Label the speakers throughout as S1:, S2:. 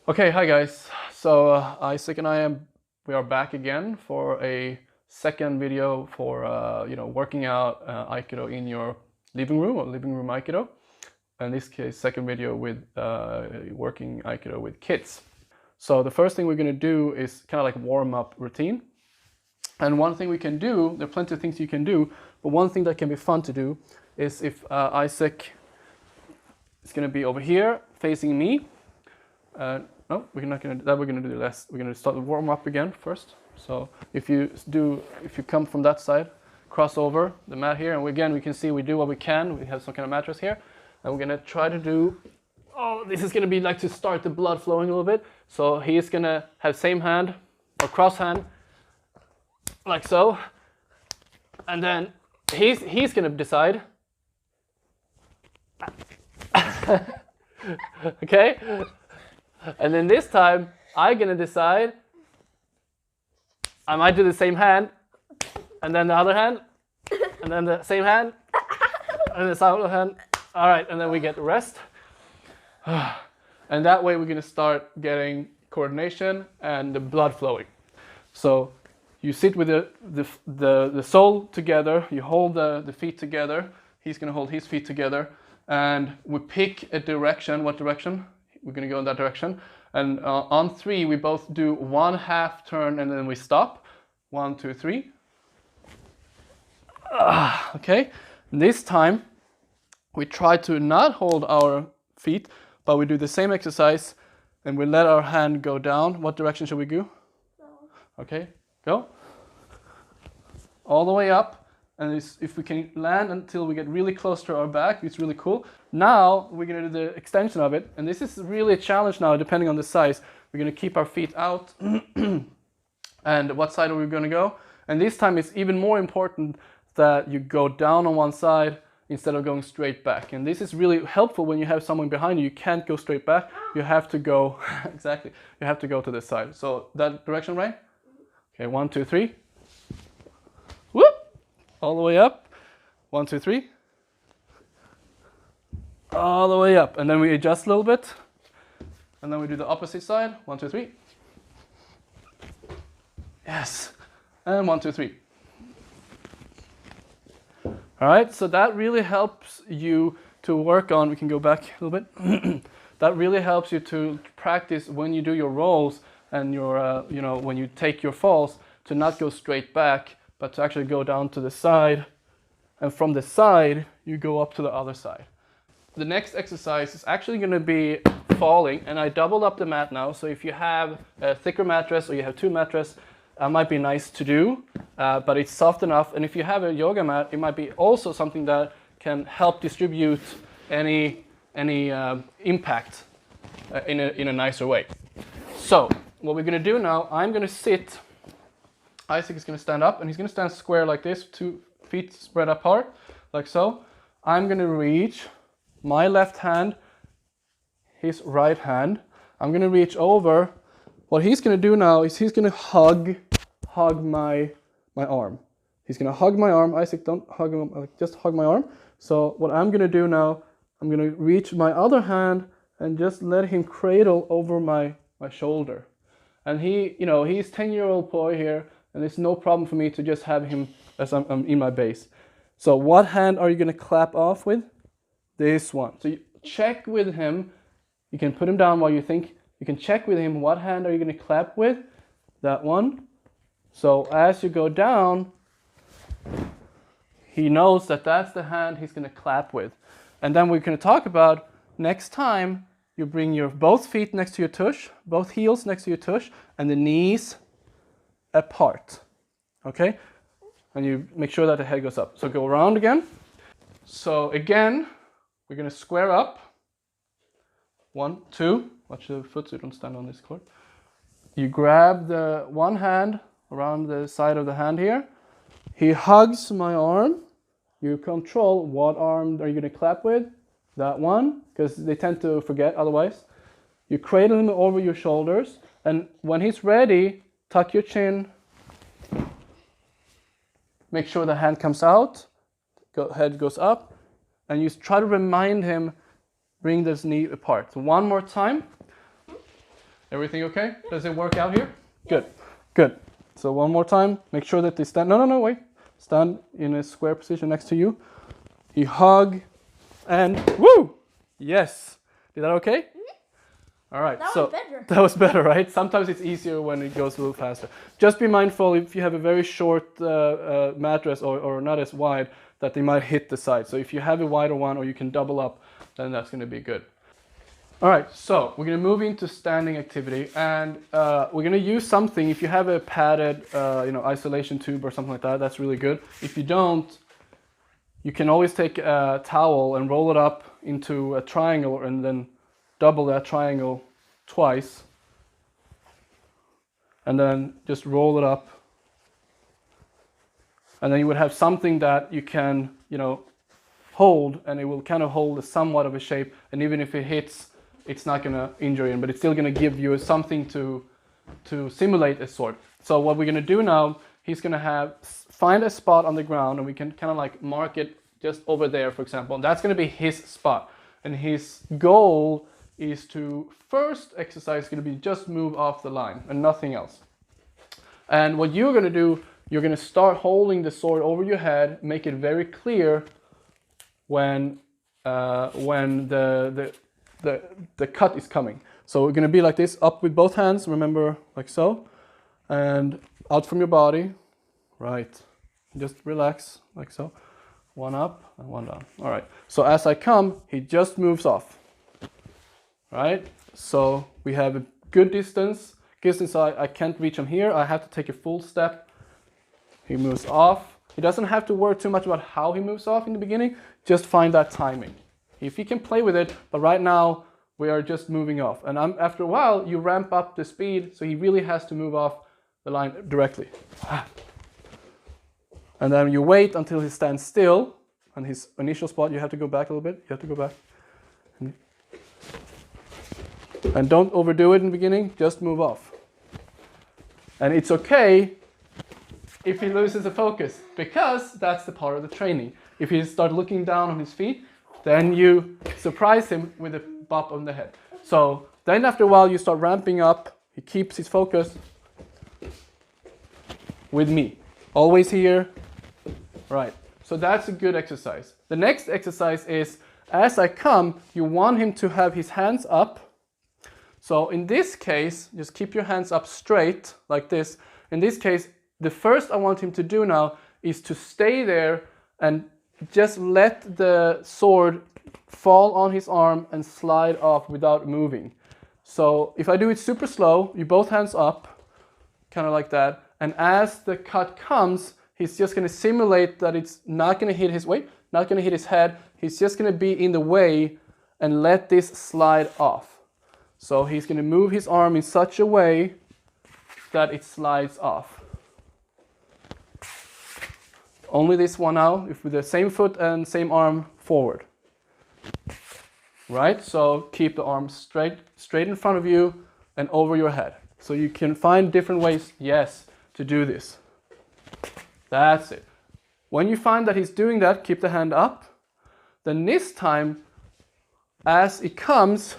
S1: Okay, hi guys. So Isaac and we are back again for a second video for working out Aikido in your living room or living room Aikido. In this case, second video with working Aikido with kids. So the first thing we're going to do is kind of like warm up routine. And one thing we can do, there are plenty of things you can do, but one thing that can be fun to do is if Isaac is going to be over here facing me. No, we're not going to do that. We're going to do less. We're going to start the warm up again first. So if you come from that side, cross over the mat here, and we can see we do what we can. We have some kind of mattress here, and we're going to try to do. Oh, this is going to be like to start the blood flowing a little bit. So he's going to have same hand or cross hand, like so, and then he's going to decide. Okay. And then this time, I'm gonna decide. I might do the same hand, and then the other hand, and then the same hand, and the other hand. All right, and then we get the rest. And that way we're gonna start getting coordination and the blood flowing. So you sit with the sole together, you hold the feet together, he's gonna hold his feet together, and we pick a direction. What direction? We're going to go in that direction, and on 3 we both do 1/2 turn and then we stop. 1, 2, 3. Okay, this time we try to not hold our feet, but we do the same exercise and we let our hand go down. What direction should we go? Okay, go all the way up. And if we can land until we get really close to our back, it's really cool. Now we're going to do the extension of it. And this is really a challenge now, depending on the size. We're going to keep our feet out. And what side are we going to go? And this time it's even more important that you go down on one side instead of going straight back. And this is really helpful when you have someone behind you. You can't go straight back. You have to go, exactly, you have to go to this side. So that direction, right? Okay, 1, 2, 3. Whoop! All the way up. 1, 2, 3. All the way up. And then we adjust a little bit. And then we do the opposite side. 1, 2, 3. Yes. And 1, 2, 3. All right. So that really helps you to work on. We can go back a little bit. That really helps you to practice when you do your rolls and your, when you take your falls, to not go straight back, but to actually go down to the side, and from the side you go up to the other side. The next exercise is actually going to be falling, and I doubled up the mat now, so if you have a thicker mattress or you have 2 mattresses, that might be nice to do, but it's soft enough. And if you have a yoga mat, it might be also something that can help distribute any impact in a nicer way. So what we're going to do now, I'm going to sit. Isaac is going to stand up, and he's going to stand square like this, 2 feet spread apart, like so. I'm going to reach my left hand, his right hand. I'm going to reach over. What he's going to do now is he's going to hug my arm. He's going to hug my arm. Isaac, don't hug him, just hug my arm. So what I'm going to do now, I'm going to reach my other hand and just let him cradle over my shoulder. And he's 10-year-old boy here, and it's no problem for me to just have him as I'm in my base. So what hand are you going to clap off with? This one. So you check with him. You can put him down while you think. You can check with him, what hand are you going to clap with? That one. So as you go down, he knows that that's the hand he's going to clap with. And then we're going to talk about next time you bring your both feet next to your tush, both heels next to your tush, and the knees apart. Okay? And you make sure that the head goes up. So go around again. So again, we're going to square up. 1, 2. Watch the foot so you don't stand on this cord. You grab the one hand around the side of the hand here. He hugs my arm. You control what arm are you going to clap with. That one, because they tend to forget otherwise. You cradle him over your shoulders. And when he's ready, tuck your chin. Make sure the hand comes out. Head goes up. And you try to remind him, bring this knee apart. So one more time. Everything okay? Does it work out here? Good, good. So one more time, make sure that they stand, no, wait. Stand in a square position next to you. You hug and woo! Yes. Did that okay? Mm-hmm. All right,
S2: that was better.
S1: That was better, right? Sometimes it's easier when it goes a little faster. Just be mindful if you have a very short mattress or not as wide, that they might hit the side. So if you have a wider one or you can double up, then that's going to be good. All right, so we're going to move into standing activity, and we're going to use something. If you have a padded, isolation tube or something like that, that's really good. If you don't, you can always take a towel and roll it up into a triangle, and then double that triangle twice, and then just roll it up, and then you would have something that you can, hold, and it will kind of hold somewhat of a shape, and even if it hits, it's not going to injure you, but it's still going to give you something to simulate a sword. So what we're going to do now, he's going to find a spot on the ground, and we can kind of like mark it just over there, for example. And that's going to be his spot. And his goal is to, first exercise is going to be just move off the line and nothing else. And what you're going to do, you're going to start holding the sword over your head, make it very clear when the cut is coming. So we're going to be like this, up with both hands, remember, like so, and out from your body, right, just relax, like so, one up and one down. All right, so as I come, he just moves off, right? So we have a good distance, I can't reach him here, I have to take a full step, he moves off. He doesn't have to worry too much about how he moves off in the beginning, just find that timing. If you can play with it, but right now we are just moving off. And after a while, you ramp up the speed, so he really has to move off the line directly. And then you wait until he stands still, and his initial spot, you have to go back a little bit, you have to go back. And don't overdo it in the beginning, just move off. And it's okay if he loses the focus, because that's the part of the training. If he starts looking down on his feet, then you surprise him with a bop on the head. So then after a while you start ramping up, he keeps his focus with me. Always here, right. So that's a good exercise. The next exercise is, as I come, you want him to have his hands up. So in this case, just keep your hands up straight, like this. In this case, the first I want him to do now is to stay there and just let the sword fall on his arm and slide off without moving. So if I do it super slow, you both hands up, kind of like that. And as the cut comes, he's just going to simulate that it's not going to hit his weight, not going to hit his head. He's just going to be in the way and let this slide off. So he's going to move his arm in such a way that it slides off. Only this one now, if with the same foot and same arm forward. Right? So keep the arm straight in front of you and over your head. So you can find different ways, yes, to do this. That's it. When you find that he's doing that, keep the hand up. Then this time, as it comes,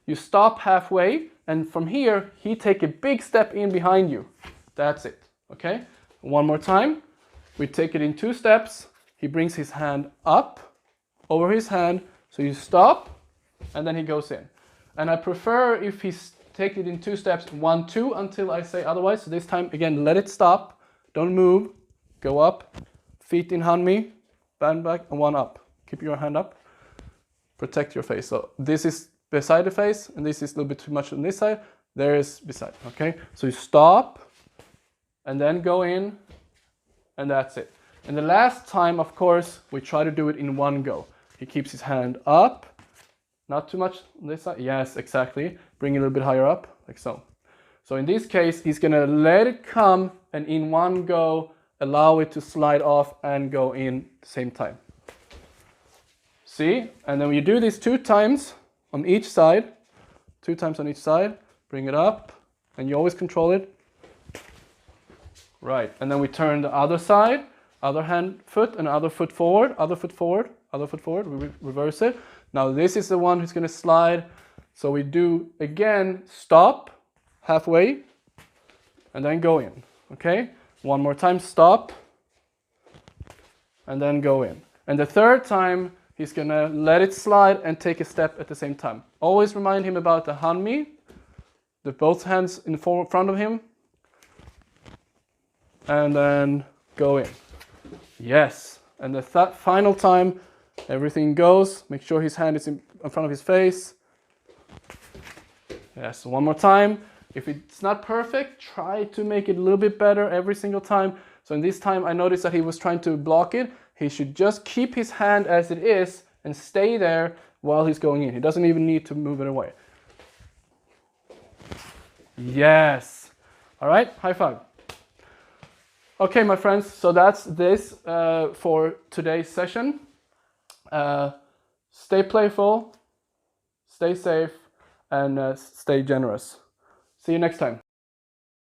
S1: you stop halfway, and from here, he take a big step in behind you. That's it, okay? One more time. We take it in 2 steps. He brings his hand up, over his hand, so you stop, and then he goes in. And I prefer if he take it in 2 steps, 1, 2, until I say otherwise. So this time, again, let it stop, don't move, go up, feet in hanmi, bend back, and 1 up. Keep your hand up, protect your face. So this is beside the face, and this is a little bit too much on this side. There is beside, okay? So you stop, and then go in, and that's it. And the last time, of course, we try to do it in 1 go. He keeps his hand up, not too much on this side. Yes, exactly. Bring it a little bit higher up, like so. So in this case, he's gonna let it come, and in 1 go, allow it to slide off and go in at the same time. See? And then you do this 2 times on each side, 2 times on each side, bring it up, and you always control it. Right, and then we turn the other side, other hand, foot, and other foot forward, other foot forward, other foot forward, we reverse it. Now this is the one who's gonna slide. So we do, again, stop, halfway, and then go in. Okay? One more time, stop, and then go in. And the third time, he's gonna let it slide and take a step at the same time. Always remind him about the hanmi, the both hands in front of him, and then go in. Yes. And the final time, everything goes. Make sure his hand is in front of his face. Yes, one more time. If it's not perfect, try to make it a little bit better every single time. So in this time, I noticed that he was trying to block it. He should just keep his hand as it is and stay there while he's going in. He doesn't even need to move it away. Yes. All right, high five. Okay, my friends, so that's this for today's session. Stay playful, stay safe, and stay generous. See you next time.